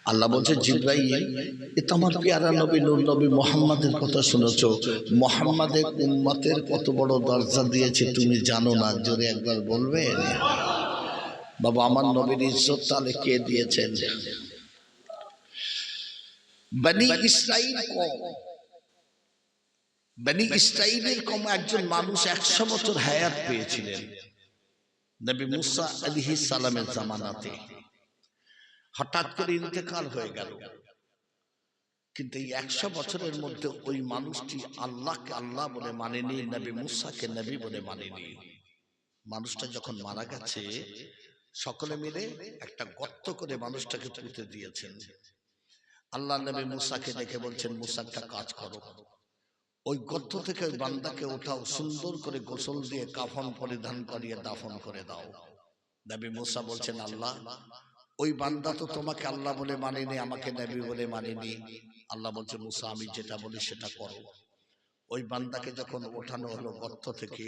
আল্লাহ বলছে জিবরাইল, এ তো আমার পেয়ারা নবী নূর নবী মুহাম্মাদের কথা শুনেছ। মুহাম্মাদের উম্মতের কত বড় দরজা দিয়েছে তুমি জানো না? জোরে একবার বলবেন। বাবা, আমার নবীর ইজ্জত তাহলে কে দিয়েছেন? বনি ইসরাইল কম, বনি ইসরাইলের কম একজন মানুষ 100 বছর হায়াত পেয়েছিলেন নবী মুসা আলাইহিস সালামের জামানাতে। হঠাৎ করে ইন্তেকাল হয়ে গেল, কিন্তু এই 100 বছরের মধ্যে ওই মানুষটি আল্লাহকে আল্লাহ বলে মানেনি, নবী মুসাকে নবী বলে মানেনি। মানুষটা যখন মারা গেছে, সকলে মিলে একটা গর্ত করে মানুষটাকে পুঁতে দিয়েছেন। আল্লাহ নবী মুসাকে দেখে বলছেন, মুসা একটা কাজ করো, ওই গর্ত থেকে ওই বান্দাকে উঠাও, সুন্দর করে গোসল দিয়ে কাফন পরিধান করিয়ে দাফন করে দাও। নবী মুসা বলছেন, আল্লাহ, ওই বান্দা তো তোমাকে আল্লাহ বলে মানেনি, আমাকে নবী বলে মানেনি। আল্লাহ বলছে, মুসা আমি যেটা বলি সেটা করো। ওই বান্দাকে যখন ওঠানো হলো গর্ত থেকে,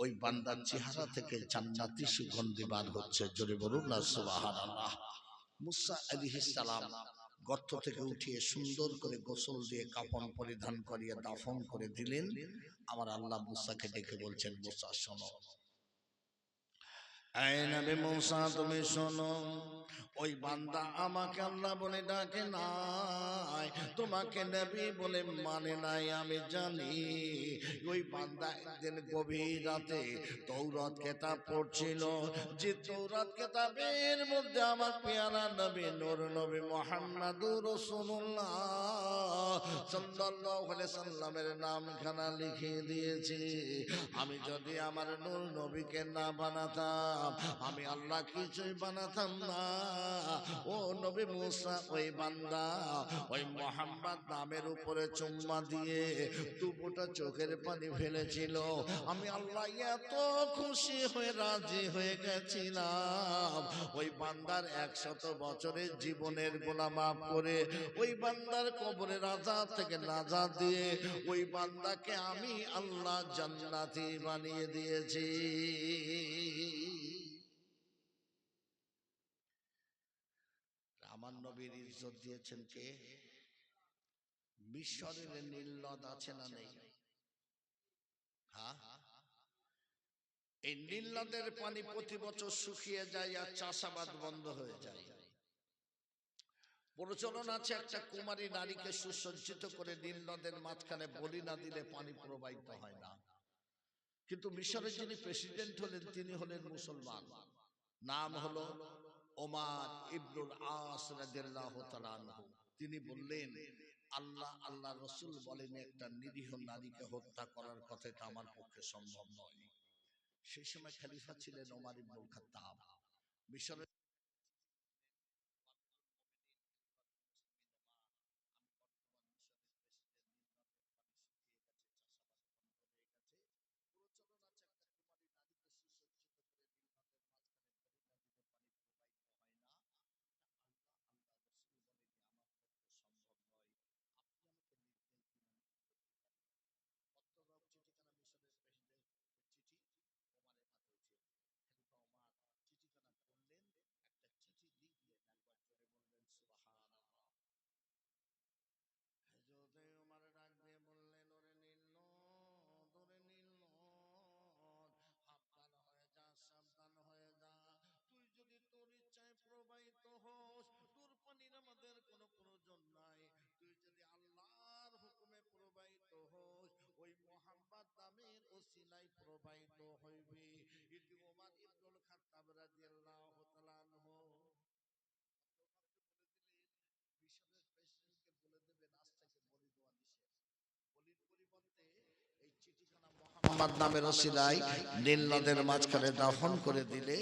ওই বান্দার চেহারা থেকে জান্নাতি সুগন্ধি বার হচ্ছে। জোরে বলুন না সুবহানাল্লাহ। মুসা আলাইহিস সালাম গর্ত থেকে উঠিয়ে সুন্দর করে গোসল দিয়ে কাফন পরিধান করিয়ে দাফন করে দিলেন। আমার আল্লাহ মুসাকে ডেকে বলছেন, মুসা শোনো, এই নবী মুসা তুমি শোনো, ওই বান্দা আমাকে আল্লাহ বলে ডাকে নাই, তোমাকে নবী বলে মানে নাই, আমি জানি। ওই বান্দা একদিন গভীর রাতে তৌরাত কিতাব পড়ছিল, যে তৌরাত কিতাবের মধ্যে আমার পেয়ারা নবী নূর নবী মুহাম্মদুর রাসূলুল্লাহ সাল্লাল্লাহু আলাইহি সাল্লামের নামখানা লিখে দিয়েছে। আমি যদি আমার নূর নবীকে না বানাতাম, আমি আল্লাহ কিছুই বানাতাম না। ও নবী মুসা, ওই বান্দা ওই মুহাম্মদ নামের উপরে চুম্মা দিয়ে দুপোটা চোখের পানি ফেলেছিল। আমি আল্লাহ এত খুশি হয়ে রাজি হয়ে গেছিলাম, ওই বান্দার 100 বছরের জীবনের গুনাহ মাফ করে, ওই বান্দার কবরের আযাব থেকে নাজাত দিয়ে, ওই বান্দাকে আমি আল্লাহ জান্নাতি বানিয়ে দিয়েছি। আমার নবীর ইজ্জত দিয়েছেন কে? মিশরের নীল নদ আছে না নেই? হ্যাঁ, এই নীল নদের পানি প্রতি বছর শুকিয়ে যায় আর চাষাবাদ বন্ধ হয়ে যায়। প্রচলন আছে, একটা কুমারী নারীকে সুসজ্জিত করে নীল নদের মাঝখানে বলি না দিলে পানি প্রবাহিত হয় না। কিন্তু মিশরের যিনি প্রেসিডেন্ট হলেন, তিনি হলেন মুসলমান, নাম হলো ওমর ইবনুল আস রাদিয়াল্লাহু তাআলা আনহু। তিনি বললেন, আল্লাহ আল্লাহ রসুল বলেন একটা নিরীহ নারীকে হত্যা করার কথা, এটা আমার পক্ষে সম্ভব নয়। সেই সময় খলিফা ছিলেন ওমর ইবনুল খাত্তাব। মিশরের মুহাম্মদ নামের ওসিলায় নীল নদের মাঝখানে দাফন করে দিলে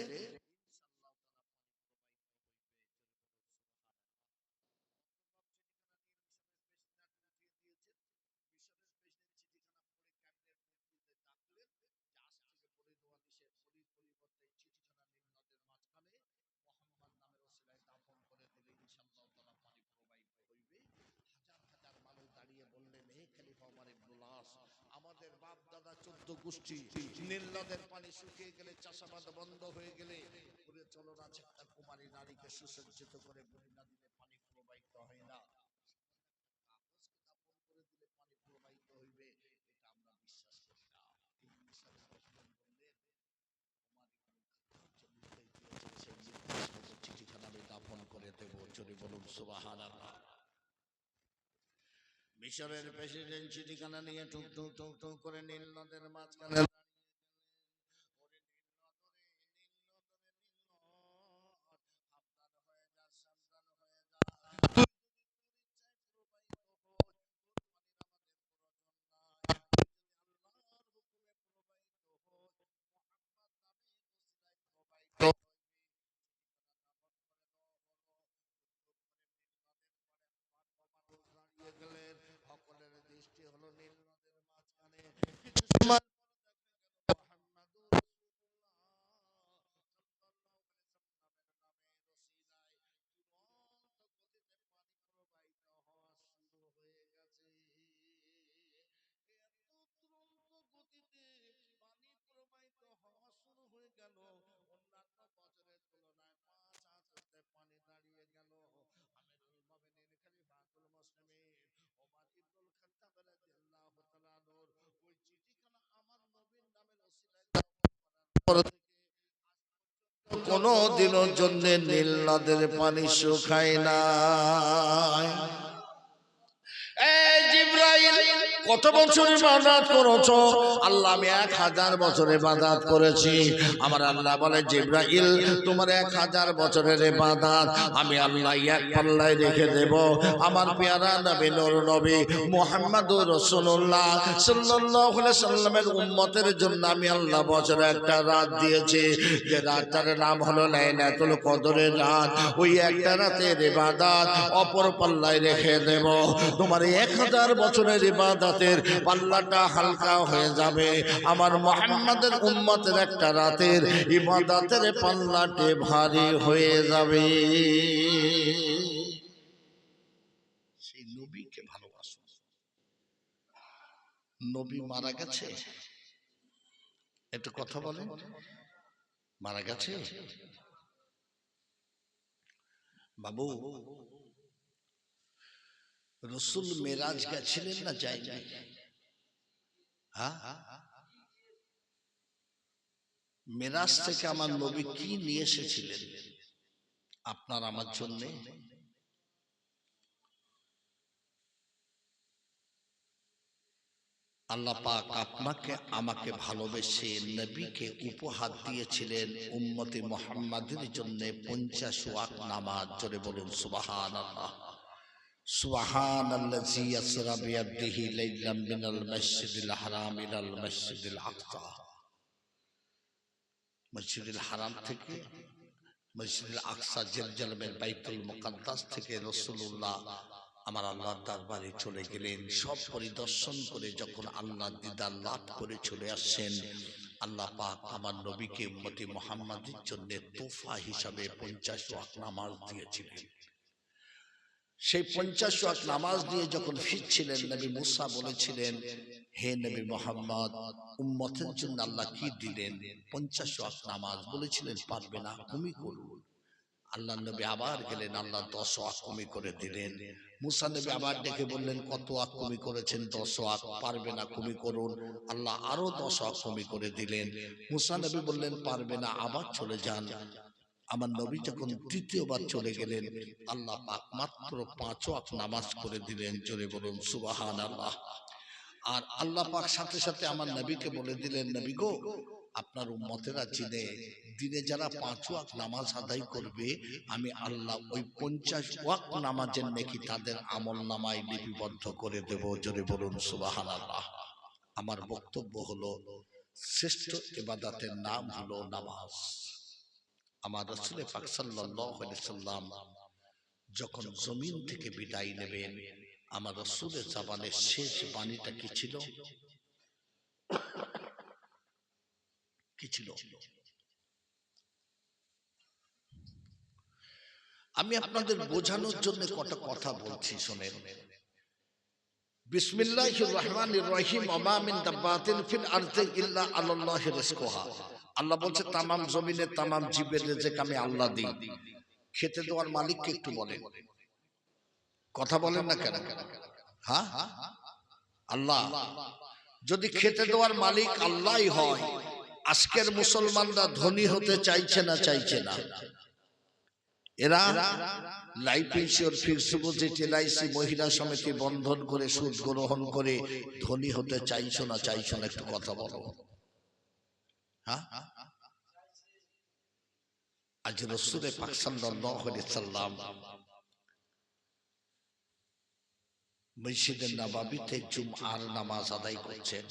আমাদের বাপ দাদা 14 গোষ্ঠী নীল নদের পানি শুকিয়ে গেলে, চাষাবাদ বন্ধ হয়ে গেলে, চলন আছে একটা কুমারী নারীকে সুসজ্জিত করে বলি না দিলে পানি চিঠিখানা আমি দাফন করে দেবো, জোরে বলুন সুবহানাল্লাহ। মিশরের প্রেসিডেন্ট চিঠিখানা নিয়ে টুক টুক টুক টুক করে নীল নদের মাঝখানে সকলের দৃষ্টি হলো নীল নদের মাঝখানে। কিছু সময় কোনো দিনের জন্য নীল নদের পানি শুকায় না। এই জিবরাইল, কত বছর ইবাদত করেছো? আল্লাহ, আমি 1000 বছর ইবাদত করেছি। আমার আল্লাহ বলে, জিবরাইল, তোমার 1000 বছরের ইবাদত আমি আল্লাহ এক পাল্লায় রেখে দেব। আমার পেয়ারা নবী, নূর নবী মুহাম্মদুর রাসূলুল্লাহ সাল্লাল্লাহু আলাইহি সাল্লামের উম্মতের জন্য আমি আল্লাহ বছরে একটা রাত দিয়েছি, যে রাতটার নাম হলো লাইলাতুল কদরের রাত। ওই একটা রাতের ইবাদত অপর পাল্লায় রেখে দেব। তোমার 1000 বছরের ইবাদতের পাল্লাটা হালকা হয়ে যাবে, আমার মুহাম্মাদের উম্মতের একটা রাতের ইবাদতের পাল্লাটি ভারী হয়ে যাবে। সেই নবীকে ভালোবাসো। নবী মারা গেছে, একটু কথা বলেন, মারা গেছে বাবু? রসুল মেরাজ গেছিলেন না যায়নি? হ্যাঁ, মেরাজ থেকে আমার নবী কি নিয়ে এসেছিলেন আপনার আমার জন্য? আল্লাহ পাক আপনাকে আমাকে ভালোবেসে নবীকে উপহার দিয়েছিলেন উম্মতে মুহাম্মাদের জন্য 50 ওয়াক্ত নামাজ। জোরে বলুন সুবহানাল্লাহ। সুবহানাল্লাযী ইয়াসরা বিয়াদিহি লাইলাম মিনাল মাসজিদিল হারাম ইলাল মাসজিদিল আকসা। মসজিদুল হারাম থেকে মসজিদুল আকসা, জেরুজালেমের বাইতুল মুকাদ্দাস থেকে রাসূলুল্লাহ আমার আল্লাহর দরবারে চলে গেলেন। সব পরিদর্শন করে যখন আল্লাহর দিদার লাভ করে চলে আসছেন, আল্লাহ পাক আমার নবীকে উম্মতে মুহাম্মাদের জন্য তোফা হিসাবে 50 ওয়াক্ত নামাজ দিয়েছিলেন। সেই 50 ওয়াক্ত নামাজ দিয়ে যখন ফিরছিলেন, নবী মুসা বলেছিলেন, হে নবী মুহাম্মদ, উম্মতের জন্য আল্লাহ কি দিলেন? 50 ওয়াক্ত নামাজ। বলেছিলেন পারবে না, তুমি করুন। আল্লাহ নবী আবার গেলেন, আল্লাহ 10 ওয়াক্ত কমি করে দিলেন। মুসা নবী আবার ডেকে বললেন, কত ওয়াক্ত কমি করেছেন? 10 ওয়াক্ত। পারবে না, কমি করুন। আল্লাহ আরো 10 ওয়াক্ত কমি করে দিলেন। মুসা নবী বললেন পারবে না, আবার চলে যান। আমার নবী যখন তৃতীয়বার চলে গেলেন, আল্লাহ পাক মাত্র 5 ওয়াক্ত নামাজ করে দিলেন। জোরে বলুন সুবহানাল্লাহ। আর আল্লাহ পাক সাথে সাথে আমার নবীকে বলে দিলেন, নবী গো, আপনার উম্মতেরা দিনে যারা 5 ওয়াক্ত নামাজ আদায় করবে, আমি আল্লাহ ওই 50 ওয়াক্ত নামাজের নেকি তাদের আমল নামায় লিপিবদ্ধ করে দেব। জোরে বলুন সুবহানাল্লাহ। আমার বক্তব্য হলো, শ্রেষ্ঠ ইবাদতের নাম হলো নামাজ। আমার রাসূল পাক সাল্লাল্লাহু আলাইহি সাল্লাম যখন জমিন থেকে বিদায় নেবেন, আমার রাসূলের জবানের শেষ বাণীটা কি ছিল? কি ছিল? আমি আপনাদের বোঝানোর জন্য কটা কথা বলছি, শোনেন। বিসমিল্লাহির রহমানির রহিম। ওয়া মিন দাব্বাতিন ফিল আরদি ইল্লা আলাল্লাহি রিজকুহা। আল্লাহ বলছে, তামাম জমিনে তামাম জীবের রিজক আমি আল্লাহ দিই। খেতে দেওয়ার মালিককে একটু বলেন, কথা বলেন না কেন? হ্যাঁ, আল্লাহ। যদি খেতে দেওয়ার মালিক আল্লাহই হয়, আজকের মুসলমানরা ধনী হতে চাইছে না, চাইছে না। এরা life insurance, fixed deposit, LIC, মহিলা সমিতি বন্ধন করে সুদ গ্রহণ করে ধনী হতে চাইছো না, চাইছো না? একটু কথা বলো। হ্যাঁ, আজ রাসূল পাক সাল্লাল্লাহু আলাইহি সাল্লাম মসজিদে নববীতে জুমআর নামাজ আদায় করছেন।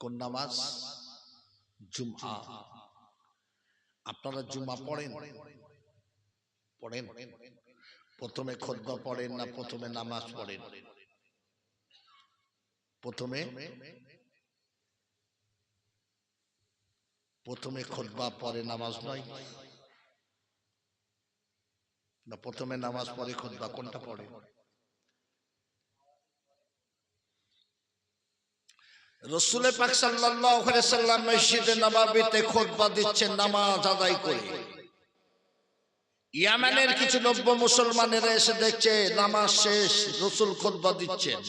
কোন নামাজ? জুমআ। আপনারা জুমআ পড়েন? পড়েন? প্রথমে খুতবা পড়েন না প্রথমে নামাজ পড়েন? প্রথমে খুতবা পরে নামাজ নয় না? প্রথমে নামাজ পরে খুতবা, কোনটা পড়ে? রাসূল পাক সাল্লাল্লাহু আলাইহি সাল্লাম মসজিদে নববীতে খুতবা দিচ্ছেন নামাজ আদায় করে। ইয়ামানের কিছু নব্য মুসলমানেরা এসে দেখছে নামাজ শেষ, রাসূল খুতবা দিচ্ছেন।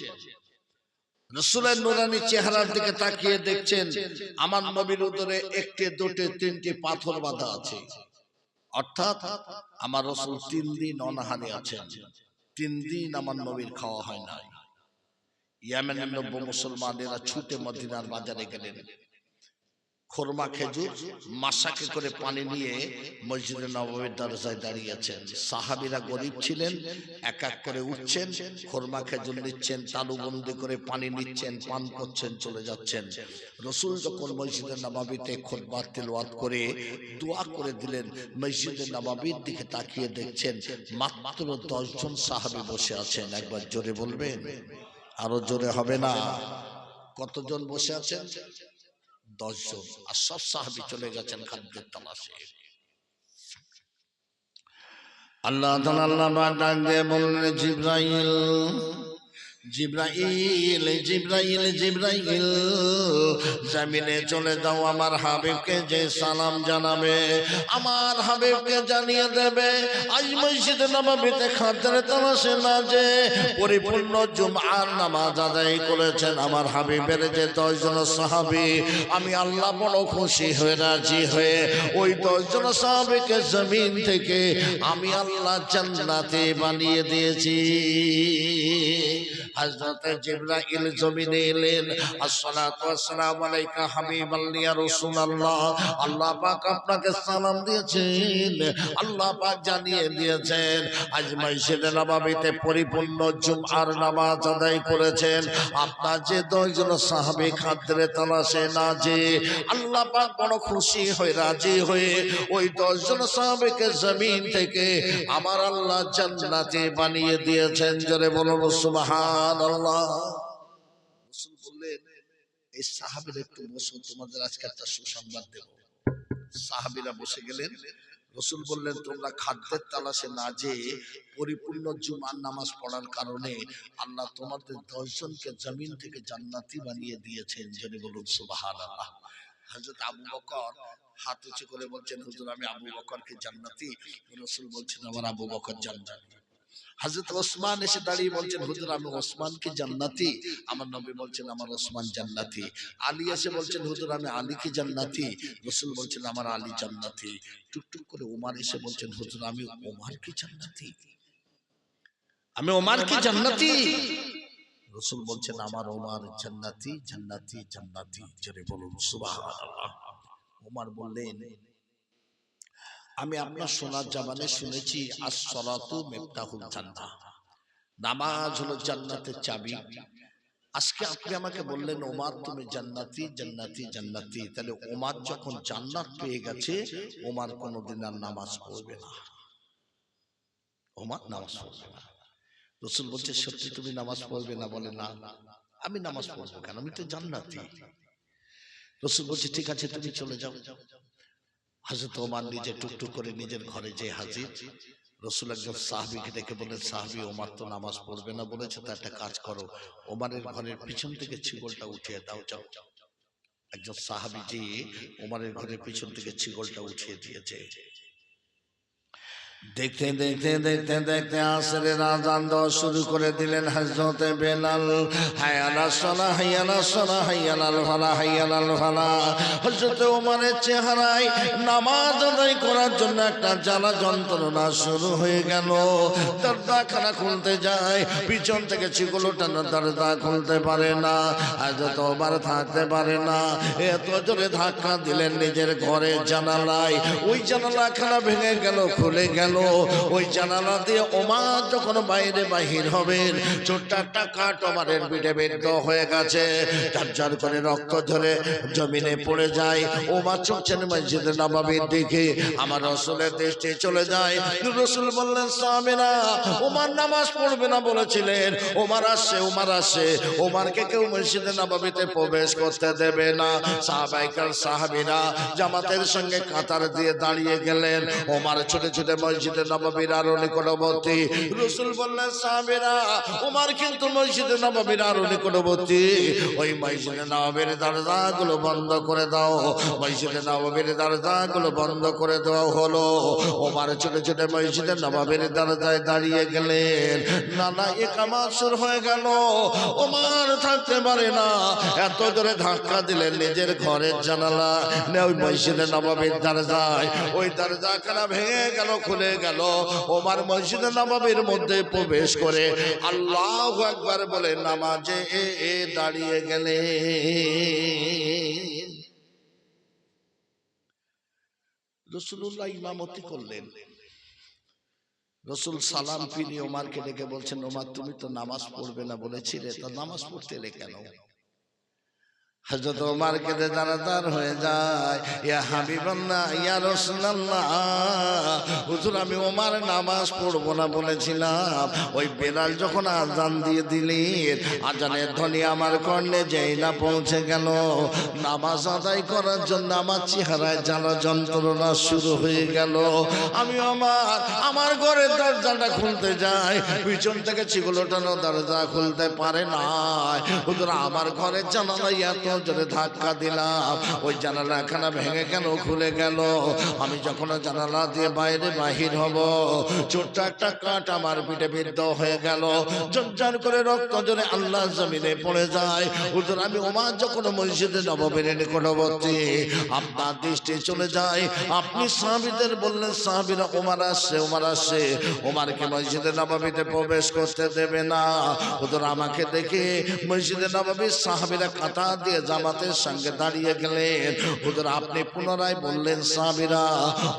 রাসূলের নূরানী চেহারার দিকে তাকিয়ে দেখছেন আমার নবীর উদরে একটি, দুটি, তিনটি পাথর বাঁধা আছে। অর্থাৎ আমার রাসূল 3 দিন অনাহারে আছেন। 3 দিন আমার নবীর খাওয়া হয় নাই। ইয়ামানের নব্য মুসলমানেরা ছুটে মদিনার বাজারে গেলেন। খোরমা, খেজুর, মাসাকে করে পানি নিয়ে মসজিদে নববীর দরজায় দাঁড়িয়েছেন। সাহাবীরা গরিব ছিলেন, এক এক করে উঠছেন, খোরমা খেজুর নিচ্ছেন, তালুবন্দি করে পানি নিচ্ছেন, পান করছেন, চলে যাচ্ছেন। রাসূল যখন মসজিদে নববীতে খুতবা তিলাওয়াত করে দোয়া করে দিলেন, মসজিদে নববীর দিকে তাকিয়ে দেখছেন মাত্র 10 জন সাহাবী বসে আছেন। একবার জোরে বলবেন? আরো জোরে হবে না? কতজন বসে আছেন? 10 জন। আর সব সাহাবী চলে গেছেন খাদ্যের তালাশে। আল্লাহ তাআলা ডাক দিয়ে বললেন, জিবরাইল, জিবরাইল, জিবরাইল, জিবরাইল, জমিনে চলে যাও, আমার হাবিবকে যে সালাম জানাবে, আমার হাবিবকে জানিয়ে দেবে আজ মসজিদে নববীতে খাদ্যের তালাশে না যে পরিপূর্ণ জুমআর নামাজ আদায় করেছেন আমার হাবিবের যে 10 জন সাহাবী, আমি আল্লাহ বড় খুশি হয়ে রাজি হয়ে ওই 10 জন সাহাবীকে জমিন থেকে আমি আল্লাহ জান্নাতে বানিয়ে দিয়েছি। হযরত জিবরাইল জমিনে এলেন। আসসালাতু ওয়াসসালামু আলাইকা হাবিবাল্লাহ ইয়া রাসূলুল্লাহ, আল্লাহ পাক আপনাকে সালাম দিয়েছেন, আল্লাহ পাক জানিয়ে দিয়েছেন আজ মসজিদে নববীতে পরিপূর্ণ জুমআর নামাজ আদায় করেছেন। আপনার যে 10 জন সাহাবী খাদ্যের তালাশে না যে আল্লাহ পাক বড় খুশি হয়ে রাজি হয়ে ওই 10 জন সাহাবীকে জমিন থেকে আমার আল্লাহ জান্নাতে বানিয়ে দিয়েছেন। জোরে বলুন সুবহানাল্লাহ। রাসূল বললেন, এই সাহাবীরা একটু বসো, তোমাদের আজকে একটা সুসংবাদ দেব। সাহাবীরা বসে গেলেন। রাসূল বললেন, তোমরা খাদ্যের তালাশে না যে পরিপূর্ণ জুমার নামাজ পড়ার কারণে আল্লাহ তোমাদের 10 জনকে জমিন থেকে জান্নাতি বানিয়ে দিয়েছেন। জোরে বলুন সুবহানাল্লাহ। হযরত আবু বকর হাত উঁচু করে বলছেন, হুজুর আমি আবু বকরকে জান্নাতি। রাসূল বলছেন, আমার আবু বকর জান্নাতি। হযরত ওসমান এসে দাঁড়িয়ে বলছেন, হুজুর আমি ওসমানকে জান্নাতি। আমার নবী বলছেন, আমার ওসমান জান্নাতি। আলী এসে বলছেন, হুজুর আমি আলীকে জান্নাতি। রাসূল বলছেন, আমার আলী জান্নাতি। টুকটুক করে ওমর এসে বলছেন, হুজুর আমি ওমরকে জান্নাতি, আমি ওমরকে জান্নাতি। রাসূল বলছেন, আমার ওমর জান্নাতি, জান্নাতি, জান্নাতি। জোরে বলুন সুবহানাল্লাহ। ওমর বললেন, আমি আপনার সোনার জবানে শুনেছি আস-সালাতু মিফতাহুল জান্নাহ, নামাজ হলো জান্নাতের চাবি। আজকে আপনি আমাকে বললেন ওমর তুমি জান্নাতি, জান্নাতি, জান্নাতি। তাহলে ওমর যখন জান্নাত পেয়ে গেছে, ওমর কোনোদিন আর নামাজ পড়বে না। ওমর নামাজ পড়বে না। রাসূল বলছে, সত্যি তুমি নামাজ পড়বে না? বলে, না আমি নামাজ পড়বো কেন, আমি তো জান্নাতি। রাসূল বলছে, ঠিক আছে তুমি চলে যাও। হযরত ওমর নিজে টুকটুক করে নিজের ঘরে যে হাজির। রাসূল একজন সাহাবীকে ডেকে বলেন, সাহাবী ওমর তো নামাজ পড়বে না বলেছে, তো একটা কাজ করো, ওমরের ঘরের পিছন থেকে ছিগলটা উঠিয়ে দাও। যাও। একজন সাহাবী যে ওমরের ঘরের পিছন থেকে ছিগলটা উঠিয়ে দিয়েছে। দেখতে দেখতে দেখতে দেখতে আসরের আযান দেওয়া শুরু করে দিলেন হযরতে বেলাল। হায় আলাস সালাহ, হায় আলাস সালাহ, হায় আলাল ফালাহ, হায় আলাল ফালাহ। হযরতে ওমরের চেহারায় নামাজ আদায় করার জন্য একটা জ্বালা যন্ত্রণা শুরু হয়ে গেল। দরজাখানা খুলতে যায়, পিছন থেকে চিকল টানা দরজা খুলতে পারে না। হযরত ওমর থাকতে পারে না, এত জোরে ধাক্কা দিলেন নিজের ঘরের জানালায়। ওই জানালাখানা ভেঙে গেল, খুলে গেল। ওই জানালা দিয়ে ওমর যখন বাইরে বাহির হবেন, ছোট্ট একটা কাঠ ওমরের পিঠে বিদ্ধ হয়ে গেছে, ঝরঝর করে রক্ত ঝরে জমিনে পড়ে যায়। ওমর ছুটছেন মসজিদে নববীর দিকে। আমার রাসূলের দৃষ্টি চলে যায়। রাসূল বললেন, সাহাবীরা, ওমর নামাজ পড়বে না বলেছিলেন, ওমর আসছে, ওমর আসছে। ওমরকে কেউ মসজিদে নববীতে প্রবেশ করতে দেবে না। সাহাবীরা জামাতের সঙ্গে কাতার দিয়ে দাঁড়িয়ে গেলেন। ওমর ছুটে ছুটে মসজিদে নববীর আরো নিকটবর্তী। রাসূল বললেন, সাহাবীরা, ওমর কিন্তু মসজিদে নববীর আরো নিকটবর্তী। ওই মসজিদে নববীর দরজাগুলো বন্ধ করে দাও। মসজিদে নববীর দরজাগুলো বন্ধ করে দেওয়া হলো। ওমর ছুটে ছুটে মসজিদে নববীর দরজায় দাঁড়িয়ে গেলেন। নানা ইকামত শুরু হয়ে গেল। ওমর থাকতে পারে না, এত জোরে ধাক্কা দিলেন নিজের ঘরের জানালা। ওই মসজিদে নববীর দরজায়, ওই দরজাখানা ভেঙে গেল, খুলে গেল। ওমর মসজিদে নববীর মধ্যে প্রবেশ করে আল্লাহু আকবার বলে নামাজে দাঁড়িয়ে গেলেন। রাসূলুল্লাহ ইমামতি করলেন। রাসূল সালাম ফিরিয়ে ওমরকে ডেকে বলছেন, ওমর, তুমি তো নামাজ পড়বে না বলেছিলে, তা নামাজ পড়তে এলে কেন? হযরত ওমর কেঁদে দাঁড়াদার হয়ে যায়। ইয়া হাবিবাল্লাহ, ইয়া রাসূলুল্লাহ, হুজুর, আমি ওমর নামাজ পড়বো না বলেছিলাম। ওই বেলাল যখন আযান দিয়ে দিলেন, আযানের ধ্বনি আমার কর্ণে যেই না পৌঁছে গেল, নামাজ আদায় করার জন্য আমার চেহারায় জ্বালা যন্ত্রণা শুরু হয়ে গেল। আমি আমার ঘরের দরজাটা খুলতে যাই, পিছন থেকে চিগলোটানো দরজা খুলতে পারে না। হুজুর, আমার ঘরের জানালা এত জোরে ধাক্কা দিলাম, ওই জানালাখানা ভেঙে গেল, খুলে গেল। আমি যখন জানালা দিয়ে বাইরে বাহির হব, ছোট্ট একটা কাঠ আমার পিঠে বিদ্ধ হয়ে গেল, ঝরঝর করে রক্ত জোরে আল্লাহ জমিনে পড়ে যায়। হুজুর, আমি ওমর যখন মসজিদে নববীর নিকটবর্তী, আপনার দৃষ্টি চলে যায়। আপনি সাহাবীদের বললেন, সাহাবীরা, ওমর আসছে, ওমর আসছে। ওমরকে মসজিদে নববীতে প্রবেশ করতে দেবে না। হুজুর, আমাকে দেখে মসজিদে নববীর সাহাবীরা কাতার দিয়ে জামাতের সঙ্গে দাঁড়িয়ে গেলেন। হুজুর, আপনি পুনরায় বললেন, সাহাবীরা,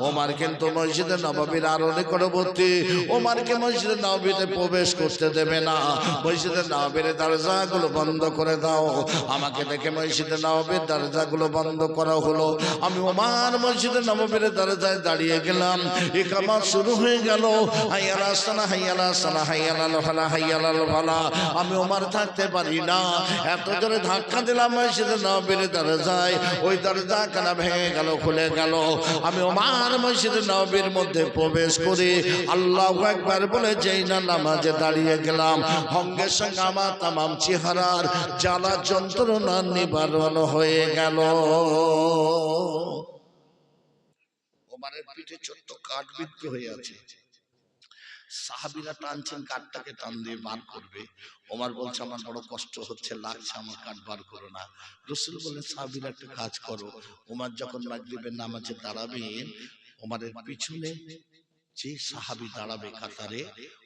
ওমর কিন্তু মসজিদে নববীর আরো নিকটবর্তী, ওমরকে মসজিদে নববীতে প্রবেশ করতে দেবে না। মসজিদে নববীর দরজাগুলো বন্ধ করে দাও। আমাকে দেখে মসজিদে নববীর দরজাগুলো বন্ধ করা হলো। আমি ওমর মসজিদে নববীর দরজায় দাঁড়িয়ে গেলাম। ইকামত শুরু হয়ে গেল। হাইয়া আলাস সালাহ, হাইয়া আলাস সালাহ, হাইয়া আলাল ফালাহ, হাইয়া আলাল ফালাহ। আমি ওমর থাকতে পারি না, এত জোরে ধাক্কা দিলাম মসজিদে নববীর দরজায়, ওই দরজাখানা ভেঙে গেল, খুলে গেল। আমি ওমর মসজিদে নববীর মধ্যে প্রবেশ করি আল্লাহু আকবার বলে যেই না নামাজে দাঁড়িয়ে গেলাম, সঙ্গে সঙ্গে আমার তামাম চেহারার জ্বালা যন্ত্রণা নিবারণ হয়ে গেল। ওমরের পিঠে ছোট্ট কাঠ বিদ্ধ হয়ে আছে। সাহাবীরা টানছেন, কাঠটাকে টান দিয়ে বার করবে। ওমর বলছে, আমার বড় কষ্ট হচ্ছে, লাগছে, আমার কাঠ বার করো না। রাসূল বললেন, সাহাবীরা, একটা কাজ করো। ওমর যখন মাগরিবের নামাজে দাঁড়াবেন, ওমরের পিছনে যে সাহাবী দাঁড়াবে কাতারে,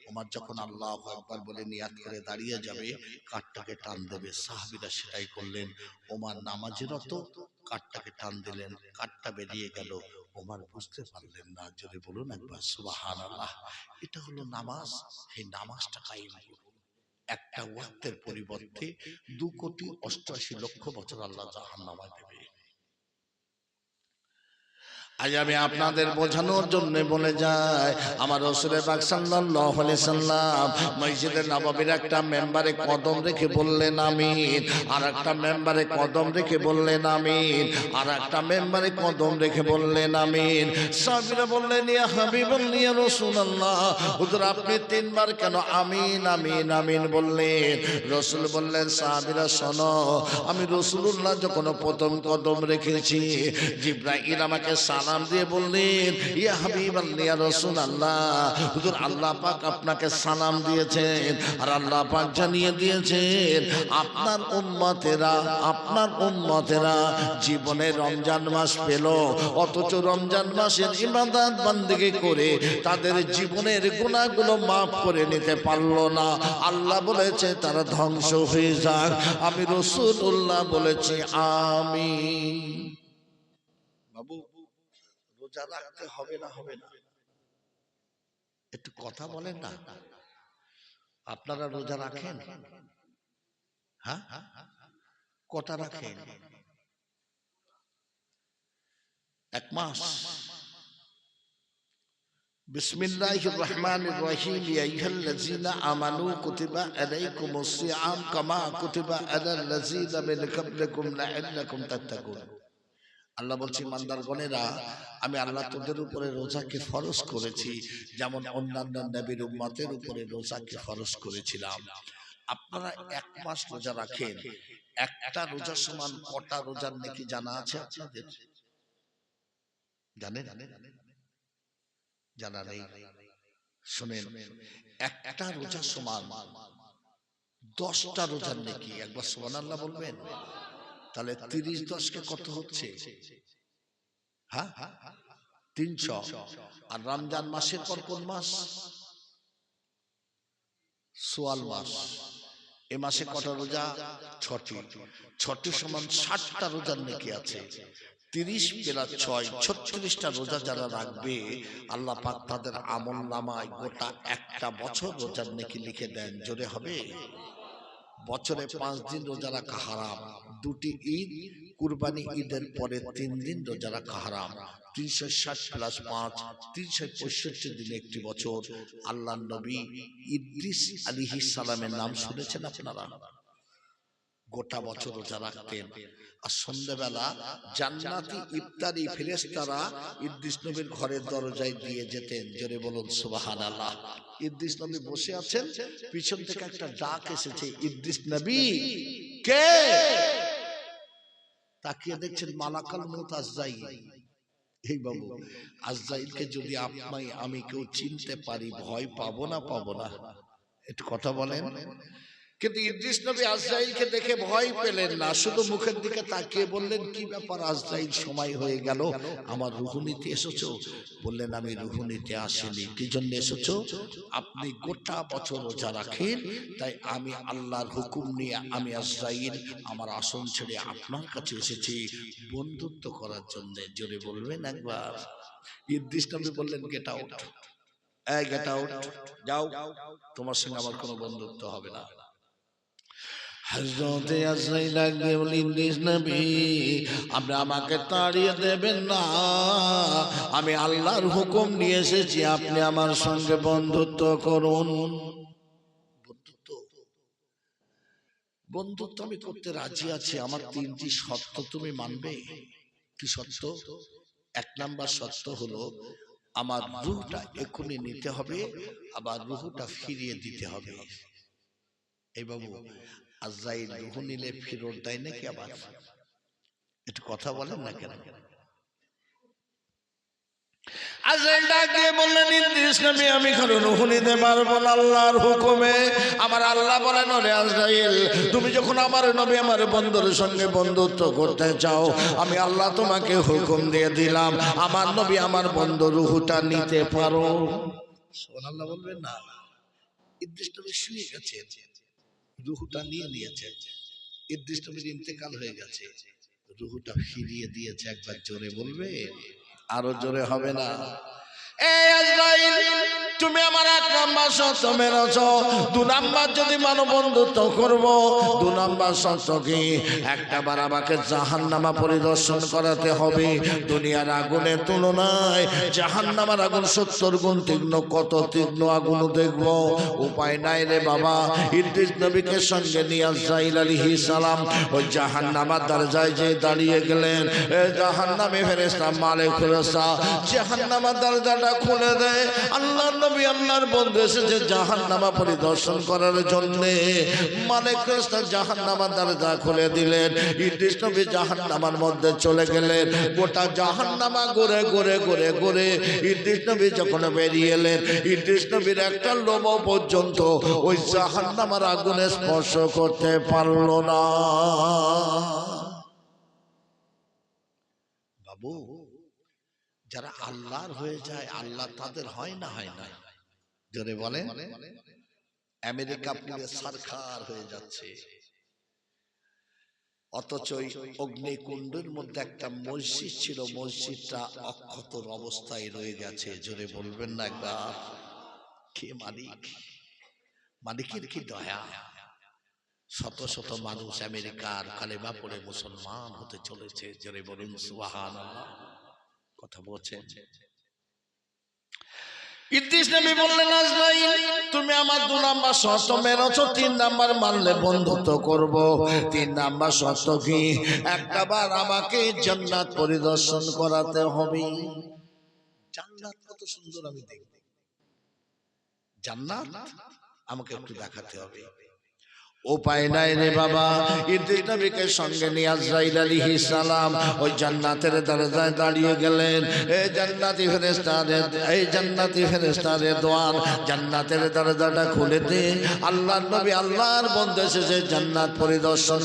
ওমর যখন আল্লাহু আকবার বলে নিয়াত করে দাঁড়িয়ে যাবে, কাঠটাকে টান দেবে। সাহাবীরা সেটাই করলেন। ওমর নামাজেরত কাঠটাকে টান দিলেন, কাঠটা বেরিয়ে গেল। ওমর বুঝতে পারলেন না। যদি বলুন একবার সুবহানাল্লাহ। এটা হলো নামাজ। এই নামাজটা কায়েম করুন। একটা ওয়াক্তের পরিবর্তে 2,88,00,000 বছর আল্লাহ জাহান্নামে দেবে। আজ আমি আপনাদের বোঝানোর জন্য বলে যাই, আমার রাসূল পাক সাল্লাল্লাহু আলাইহি সাল্লাম মসজিদে নববীর একটা মেম্বারে কদম রেখে বললেন আমিন, আর একটা মেম্বারে কদম রেখে বললেন আমিন, আর একটা মেম্বারে কদম রেখে বললেন আমিন। সাহাবীরা বললেন, ইয়া হাবিবাল্লাহ, ইয়া রাসূলুল্লাহ, হুজুর, আপনি 3 বার কেন আমিন আমিন আমিন বললেন? রাসূল বললেন, সাহাবীরা শোনো, আমি রাসূলুল্লাহ যখন প্রথম কদম রেখেছি, জিবরাইল আমাকে সালাম দিয়ে বললেন, ইয়া হাবিবাল্লাহ ইয়া রাসূলুল্লাহ, হুজুর আল্লাহ পাক আপনাকে সালাম দিয়েছেন, আর আল্লাহ পাক জানিয়ে দিয়েছেন আপনার উম্মতেরা জীবনে রমজান মাস পেল, অথচ রমজান মাসের ইবাদত বন্দেগী করে তাদের জীবনের গুনাহগুলো মাফ করে নিতে পারলো না। আল্লাহ বলেছে তারা ধ্বংস হয়ে যাক। আমি রাসূলুল্লাহ বলেছি আমিন। বাবু, রোজা রাখতে হবে না? হবে না? একটু কথা বলেন না। আপনারা রোজা রাখেন? হ্যাঁ, কটা রাখেন? এক মাস। বিসমিল্লাহির রহমানির রহিম। ইয়া আইয়ুহাল্লাযীনা আমানু কুতিবা আলাইকুমুস সিয়াম কামা কুতিবা আলাল লাযীনা মিন ক্বাবলিকুম লাআল্লাকুম তাত্তাকুন। আল্লাহ বলছে, ইমানদারগণেরা, আমি আল্লাহ তোদের উপরে রোজাকে ফরজ করেছি যেমন অন্যান্য নবীর উম্মতের উপরে রোজাকে ফরজ করেছিলাম। আপনারা এক মাস রোজা রাখেন, একটা রোজা সমান কটা রোজার নেকি জানা আছে আপনাদের? জানেন? জানা নেই? শুনেন, একটা রোজা সমান 10টা রোজার নেকি। একবার সুবহানাল্লাহ বলবেন? তাহলে 30-10 কত হচ্ছে? হ্যাঁ, 300। আর রমজান মাসের পর কোন মাস? সোয়াল মাস। এ মাসে কটা রোজা? 6টি। 6টি সমান 60টা রোজার নেকি আছে। 30 + 6 36টা রোজা যারা রাখবে, আল্লাহ পাক তাদের আমল নামায় গোটা একটা বছর রোজার নেকি লিখে দেন। জোরে হবে? বছরে 5 দিন রোজা রাখা হারাম। 2টি ঈদ, কুরবানি ঈদের পরে 3 দিন রোজা রাখা হারাম। 360 + 5 365 দিন একটি বছর। আল্লাহর নবী ইদ্রিস আলাইহিস সালামের নাম শুনেছেন আপনারা? গোটা বছর রোজা রাখতেন, আর সন্ধ্যাবেলা জান্নাতি ইফতারি ফেরেশতারা ইদ্রিস নবীর ঘরের দরজায় দিয়ে যেতেন। জোরে বলুন সুবহানাল্লাহ। ইদ্রিস নবী বসে আছেন, পিছন থেকে একটা ডাক এসেছে, ইদ্রিস নবী কে? তাকিয়ে দেখছেন মালাকুল মউত আজরাইল। এই বাবু, আজরাইলকে যদি আমি কেউ চিনতে পারি, ভয় পাবো না? পাবো না? একটু কথা বলেন। কিন্তু ইদ্রিস নবী আজরাইলকে দেখে ভয় পেলেন না, শুধু মুখের দিকে তাকিয়ে বললেন, কি ব্যাপার আজরাইল, সময় হয়ে গেল, আমার রূহ নিতে এসেছো? বললেন, আমি রূহ নিতে আসিনি। কি জন্য এসেছো? আপনি গোটা বছর রোজা রাখেন, তাই আমি আল্লাহর হুকুম নিয়ে আমি আজরাইল আমার আসন ছেড়ে আপনার কাছে এসেছি বন্ধুত্ব করার জন্য। জোরে বলবেন একবার। ইদ্রিস নবী বললেন, গেট আউট, এই গেট আউট, যাও, তোমার সঙ্গে আমার কোনো বন্ধুত্ব হবে না। হযরত আজরাইল লাগবে বলেন, ইদ্রিস নবী আপনি আমাকে তাড়িয়ে দেবেন না, আমি আল্লাহর হুকুম নিয়ে এসেছি, আপনি আমার সঙ্গে বন্ধুত্ব করুন। বন্ধুত্ব আমি করতে রাজি আছি, আমার 3টি শর্ত তুমি মানবে। কি শর্ত? 1 নাম্বার শর্ত হলো আমার রূহটা এখনই নিতে হবে, আবার রূহটা ফিরিয়ে দিতে হবে। এই বাবু, আজরাইল রূহ নিলে ফেরত দেয় নাকি? আবার একটু কথা বলেন না কেন? আজরাইল ডাক দিয়ে বললেন, ইদ্রিস নবী আমি কারো রূহ নিতে পারবো না আল্লাহর হুকুমে। আমার আল্লাহ বলেন, ওরে আজরাইল, তুমি যখন আমার নবী আমার বন্ধুর সঙ্গে বন্ধুত্ব করতে চাও, আমি আল্লাহ তোমাকে হুকুম দিয়ে দিলাম, আমার নবী আমার বন্ধু রূহটা নিতে পারো। সুবহানাল্লাহ বলবেন না? ইদ্রিস নবী শুয়ে গেছে, রূহটা নিয়ে নিয়েছে। ইদ্রিস নবীর ইন্তেকাল হয়ে গেছে, রূহটা ফিরিয়ে দিয়েছে। একবার জোরে বলবে? আরো জোরে হবে না? এই আজরাইল, তুমি আমার 1 নাম্বার শর্ত মেনেছ, 2 নাম্বার যদি মানো বন্ধুত্ব করব। 2 নাম্বার শর্ত কি? একটাবার আমাকে জাহান্নামা পরিদর্শন করাতে হবে। দুনিয়ার আগুনের তুলনায় জাহান্নামের আগুন 70 গুণ তীক্ষ্ণ। কত তীক্ষ্ণ আগুন দেখব, উপায় নাই রে বাবা। ইদ্রিস নবীকে সঙ্গে নিয়ে আজরাইল আলাইহিস সালাম ওই জাহান্নামের দরজায় যে দাঁড়িয়ে গেলেন। জাহান্নামে ফেরেশতা মালিক ফেরেশতা জাহান্নামের দরজাটা খুলে দেয়। আল্লাহর নবী আল্লাহর বন্ধু এসেছে জাহান্নামা পরিদর্শন করার জন্য। মালিক ফেরেশতা জাহান্নামার দরজা খুলে দিলেন। ইদ্রিস নবী জাহান্নামার মধ্যে চলে গেলেন। গোটা জাহান্নামা ঘুরে ঘুরে ঘুরে ঘুরে ইদ্রিস নবী যখন বেরিয়ে এলেন, ইদ্রিস নবীর একটা লোম পর্যন্ত ওই জাহান্নামার আগুনে স্পর্শ করতে পারল না। বাবু, যারা আল্লাহর হয়ে যায় আল্লাহ তাদের হয় না? হয় না? জোরে বলেন। আমেরিকা পুরে সরকার হয়ে যাচ্ছে, অথচ অগ্নিকুণ্ডের মধ্যে একটা মসজিদ ছিল, মসজিদটা অক্ষতর অবস্থায় রয়ে গেছে। জোরে বলবেন না একবার? কে মালিক? মালিকের কি দয়া! শত শত মানুষ আমেরিকার কালেমা পড়ে মুসলমান হতে চলেছে। জোরে বলুন সুবহানাল্লাহ। কথা বলছেন? ইদ্রিস নবী বললেন, আজরাইল তুমি আমার 2 নাম্বার শর্ত মেরেছো, 3 নাম্বার মানলে বন্ধুত্ব করব। 3 নাম্বার শর্ত কি? একটা বার আমাকে জান্নাত পরিদর্শন করাতে হবে। জান্নাত কত সুন্দর আমি দেখব, জান্নাত আমাকে একটু দেখাতে হবে। উপায় নাই রে বাবা। ইদ্রিস নবীকে সঙ্গে নিয়ে আজরাইল আলাইহিস সালাম ওই জান্নাতের দরজায় দাঁড়িয়ে গেলেন। এই জান্নাতি ফেরেশতারে দোয়ান, জান্নাতের দরজাটা খুলে দে। আল্লাহর নবী আল্লাহর বন্ধু এসেছে জান্নাত পরিদর্শন